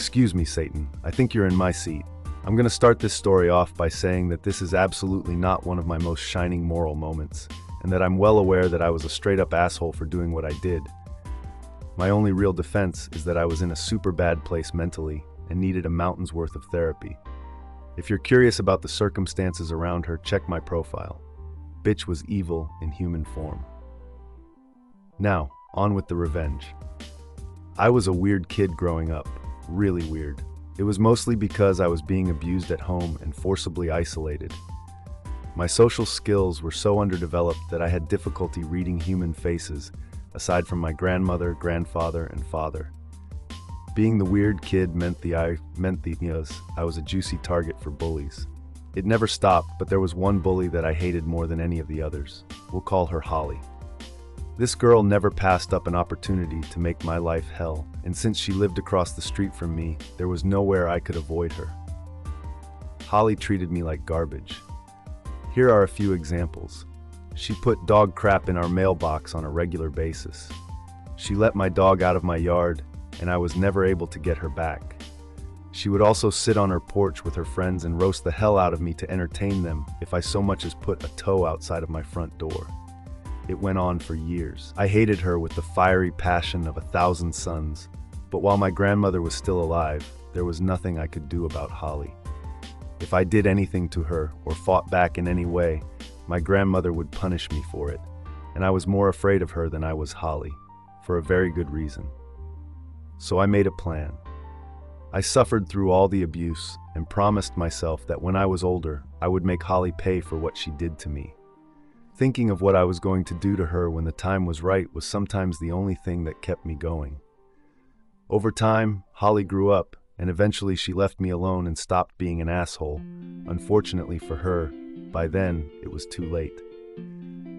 Excuse me, Satan. I think you're in my seat. I'm going to start this story off by saying that this is absolutely not one of my most shining moral moments, and that I'm well aware that I was a straight-up asshole for doing what I did. My only real defense is that I was in a super bad place mentally and needed a mountain's worth of therapy. If you're curious about the circumstances around her, check my profile. Bitch was evil in human form. Now, on with the revenge. I was a weird kid growing up, really weird. It was mostly because I was being abused at home and forcibly isolated. My social skills were so underdeveloped that I had difficulty reading human faces, aside from my grandmother, grandfather, and father. Being the weird kid meant I was a juicy target for bullies. It never stopped, but there was one bully that I hated more than any of the others. We'll call her Holly. This girl never passed up an opportunity to make my life hell, and since she lived across the street from me, there was nowhere I could avoid her. Holly treated me like garbage. Here are a few examples. She put dog crap in our mailbox on a regular basis. She let my dog out of my yard, and I was never able to get her back. She would also sit on her porch with her friends and roast the hell out of me to entertain them if I so much as put a toe outside of my front door. It went on for years. I hated her with the fiery passion of 1,000 suns, but while my grandmother was still alive, there was nothing I could do about Holly. If I did anything to her or fought back in any way, my grandmother would punish me for it, and I was more afraid of her than I was Holly, for a very good reason. So I made a plan. I suffered through all the abuse and promised myself that when I was older, I would make Holly pay for what she did to me. Thinking of what I was going to do to her when the time was right was sometimes the only thing that kept me going. Over time, Holly grew up, and eventually she left me alone and stopped being an asshole. Unfortunately for her, by then, it was too late.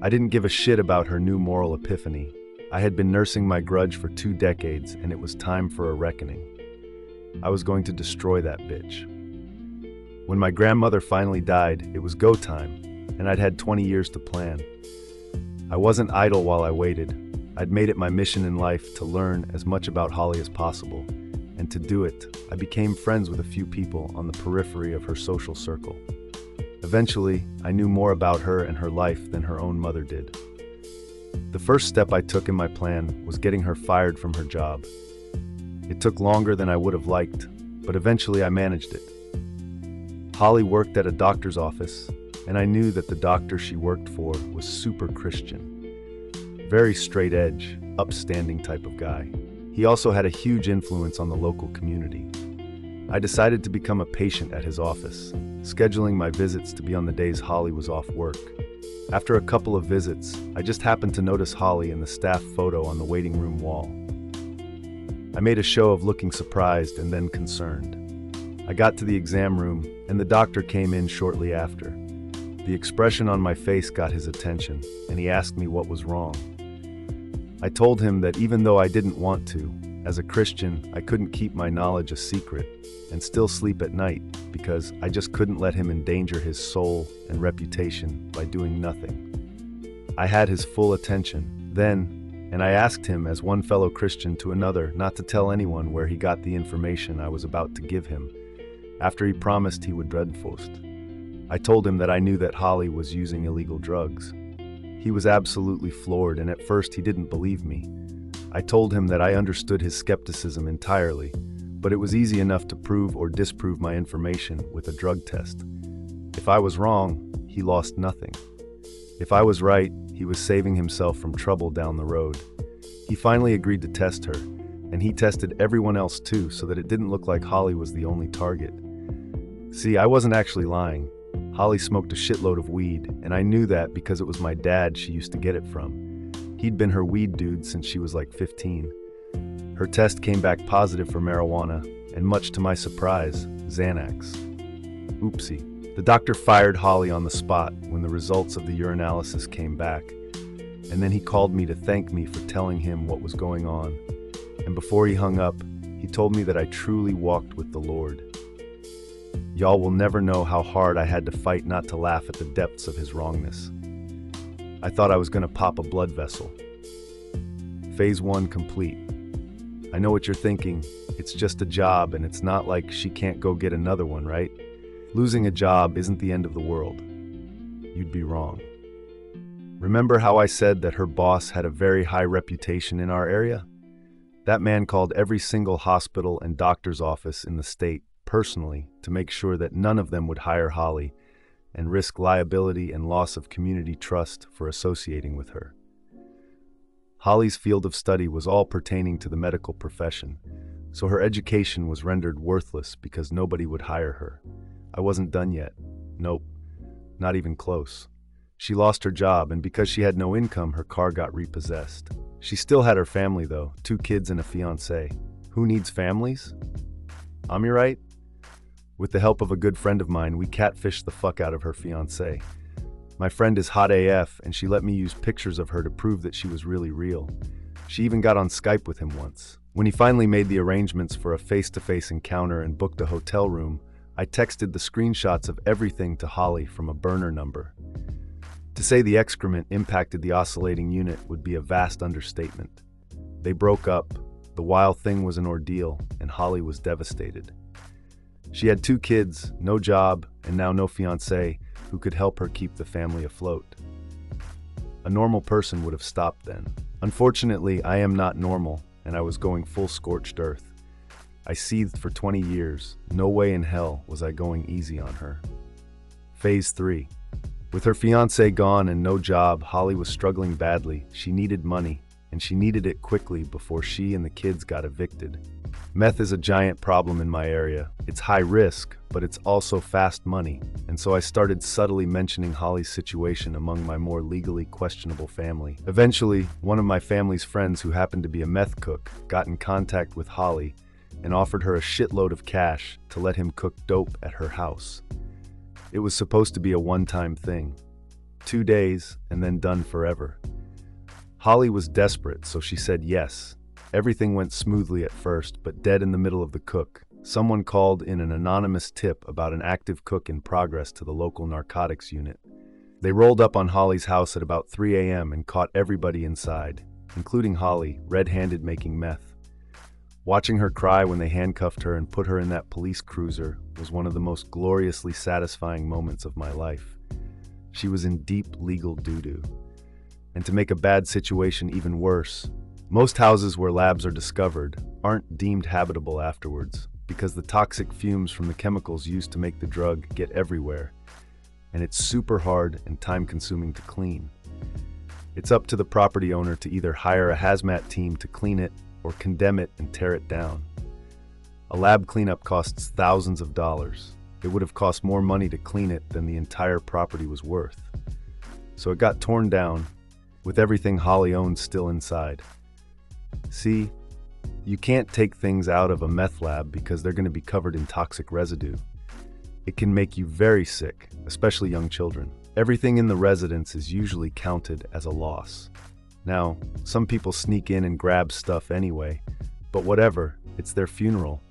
I didn't give a shit about her new moral epiphany. I had been nursing my grudge for 2 decades, and it was time for a reckoning. I was going to destroy that bitch. When my grandmother finally died, it was go time, and I'd had 20 years to plan. I wasn't idle while I waited. I'd made it my mission in life to learn as much about Holly as possible, and to do it, I became friends with a few people on the periphery of her social circle. Eventually, I knew more about her and her life than her own mother did. The first step I took in my plan was getting her fired from her job. It took longer than I would have liked, but eventually I managed it. Holly worked at a doctor's office, and I knew that the doctor she worked for was super Christian. Very straight edge, upstanding type of guy. He also had a huge influence on the local community. I decided to become a patient at his office, scheduling my visits to be on the days Holly was off work. After a couple of visits, I just happened to notice Holly in the staff photo on the waiting room wall. I made a show of looking surprised and then concerned. I got to the exam room, and the doctor came in shortly after. The expression on my face got his attention, and he asked me what was wrong. I told him that even though I didn't want to, as a Christian, I couldn't keep my knowledge a secret and still sleep at night because I just couldn't let him endanger his soul and reputation by doing nothing. I had his full attention then, and I asked him as one fellow Christian to another not to tell anyone where he got the information I was about to give him, after he promised he would dreadfast. I told him that I knew that Holly was using illegal drugs. He was absolutely floored, and at first he didn't believe me. I told him that I understood his skepticism entirely, but it was easy enough to prove or disprove my information with a drug test. If I was wrong, he lost nothing. If I was right, he was saving himself from trouble down the road. He finally agreed to test her, and he tested everyone else too so that it didn't look like Holly was the only target. See, I wasn't actually lying. Holly smoked a shitload of weed, and I knew that because it was my dad she used to get it from. He'd been her weed dude since she was like 15. Her test came back positive for marijuana, and much to my surprise, Xanax. Oopsie. The doctor fired Holly on the spot when the results of the urinalysis came back, and then he called me to thank me for telling him what was going on. And before he hung up, he told me that I truly walked with the Lord. Y'all will never know how hard I had to fight not to laugh at the depths of his wrongness. I thought I was going to pop a blood vessel. Phase 1 complete. I know what you're thinking. It's just a job, and it's not like she can't go get another one, right? Losing a job isn't the end of the world. You'd be wrong. Remember how I said that her boss had a very high reputation in our area? That man called every single hospital and doctor's office in the state personally to make sure that none of them would hire Holly and risk liability and loss of community trust for associating with her. Holly's field of study was all pertaining to the medical profession, so her education was rendered worthless because nobody would hire her. I wasn't done yet. Nope, not even close. She lost her job, and because she had no income, her car got repossessed. She still had her family though, 2 kids and a fiancé. Who needs families? I'm right. With the help of a good friend of mine, we catfished the fuck out of her fiancé. My friend is hot AF, and she let me use pictures of her to prove that she was really real. She even got on Skype with him once. When he finally made the arrangements for a face-to-face encounter and booked a hotel room, I texted the screenshots of everything to Holly from a burner number. To say the excrement impacted the oscillating unit would be a vast understatement. They broke up, the wild thing was an ordeal, and Holly was devastated. She had 2 kids, no job, and now no fiancé who could help her keep the family afloat. A normal person would have stopped then. Unfortunately, I am not normal, and I was going full scorched earth. I seethed for 20 years. No way in hell was I going easy on her. Phase 3. With her fiancé gone and no job, Holly was struggling badly. She needed money, and she needed it quickly before she and the kids got evicted. Meth is a giant problem in my area. It's high risk, but it's also fast money, and so I started subtly mentioning Holly's situation among my more legally questionable family. Eventually, one of my family's friends who happened to be a meth cook got in contact with Holly and offered her a shitload of cash to let him cook dope at her house. It was supposed to be a one-time thing. 2 days, and then done forever. Holly was desperate, so she said yes. Everything went smoothly at first, but dead in the middle of the cook, someone called in an anonymous tip about an active cook in progress to the local narcotics unit. They rolled up on Holly's house at about 3 a.m. and caught everybody inside, including Holly, red-handed making meth. Watching her cry when they handcuffed her and put her in that police cruiser was one of the most gloriously satisfying moments of my life. She was in deep legal doo-doo. And to make a bad situation even worse, most houses where labs are discovered aren't deemed habitable afterwards because the toxic fumes from the chemicals used to make the drug get everywhere, and it's super hard and time-consuming to clean. It's up to the property owner to either hire a hazmat team to clean it or condemn it and tear it down. A lab cleanup costs thousands of dollars. It would have cost more money to clean it than the entire property was worth. So it got torn down, with everything Holly owned still inside. See, you can't take things out of a meth lab because they're going to be covered in toxic residue. It can make you very sick, especially young children. Everything in the residence is usually counted as a loss. Now, some people sneak in and grab stuff anyway, but whatever, it's their funeral.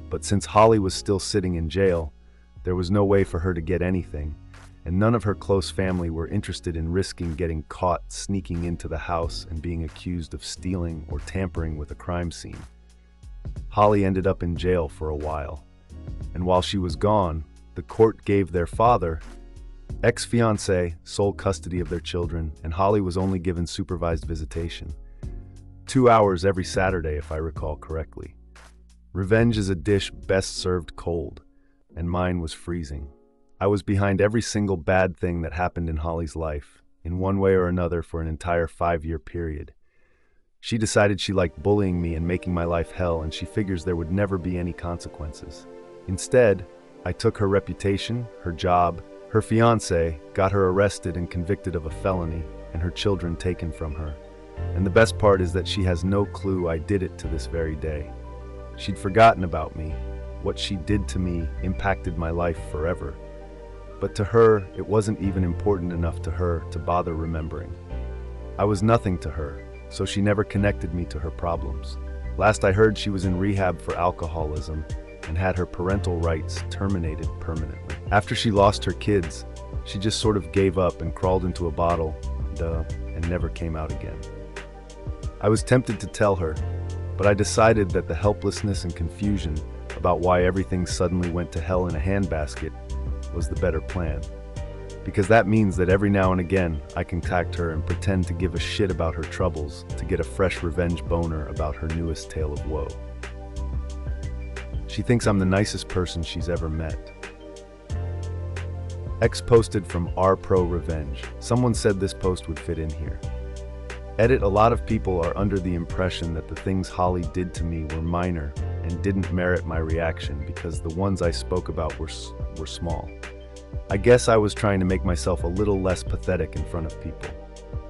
But since Holly was still sitting in jail, there was no way for her to get anything, and none of her close family were interested in risking getting caught sneaking into the house and being accused of stealing or tampering with a crime scene. Holly ended up in jail for a while, and while she was gone, the court gave their father, ex-fiancé, sole custody of their children, and Holly was only given supervised visitation. 2 hours every Saturday, if I recall correctly. Revenge is a dish best served cold, and mine was freezing. I was behind every single bad thing that happened in Holly's life, in one way or another for an entire 5-year period. She decided she liked bullying me and making my life hell, and she figures there would never be any consequences. Instead, I took her reputation, her job, her fiancé, got her arrested and convicted of a felony, and her children taken from her. And the best part is that she has no clue I did it to this very day. She'd forgotten about me. What she did to me impacted my life forever. But to her, it wasn't even important enough to her to bother remembering. I was nothing to her, so she never connected me to her problems. Last I heard, she was in rehab for alcoholism and had her parental rights terminated permanently. After she lost her kids, she just sort of gave up and crawled into a bottle, and never came out again. I was tempted to tell her, But I decided that the helplessness and confusion about why everything suddenly went to hell in a handbasket was the better plan. Because that means that every now and again, I contact her and pretend to give a shit about her troubles to get a fresh revenge boner about her newest tale of woe. She thinks I'm the nicest person she's ever met. X posted from R Pro Revenge. Someone said this post would fit in here. Edit: a lot of people are under the impression that the things Holly did to me were minor and didn't merit my reaction because the ones I spoke about were small. I guess I was trying to make myself a little less pathetic in front of people.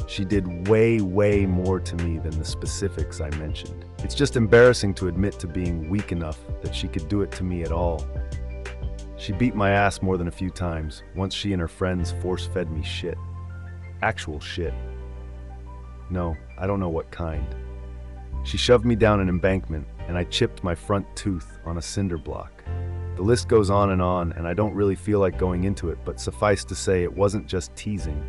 She did way more to me than the specifics I mentioned. It's just embarrassing to admit to being weak enough that she could do it to me at all. She beat my ass more than a few times. Once she and her friends force-fed me shit. Actual shit. No, I don't know what kind. She shoved me down an embankment, and I chipped my front tooth on a cinder block. The list goes on, and I don't really feel like going into it, but suffice to say it wasn't just teasing.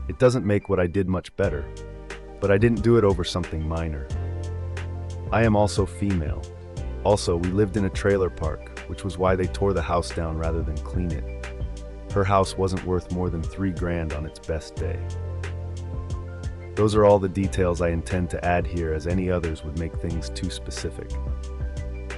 It doesn't make what I did much better, but I didn't do it over something minor. I am also female. Also, we lived in a trailer park, which was why they tore the house down rather than clean it. Her house wasn't worth more than $3,000 on its best day. Those are all the details I intend to add here, as any others would make things too specific.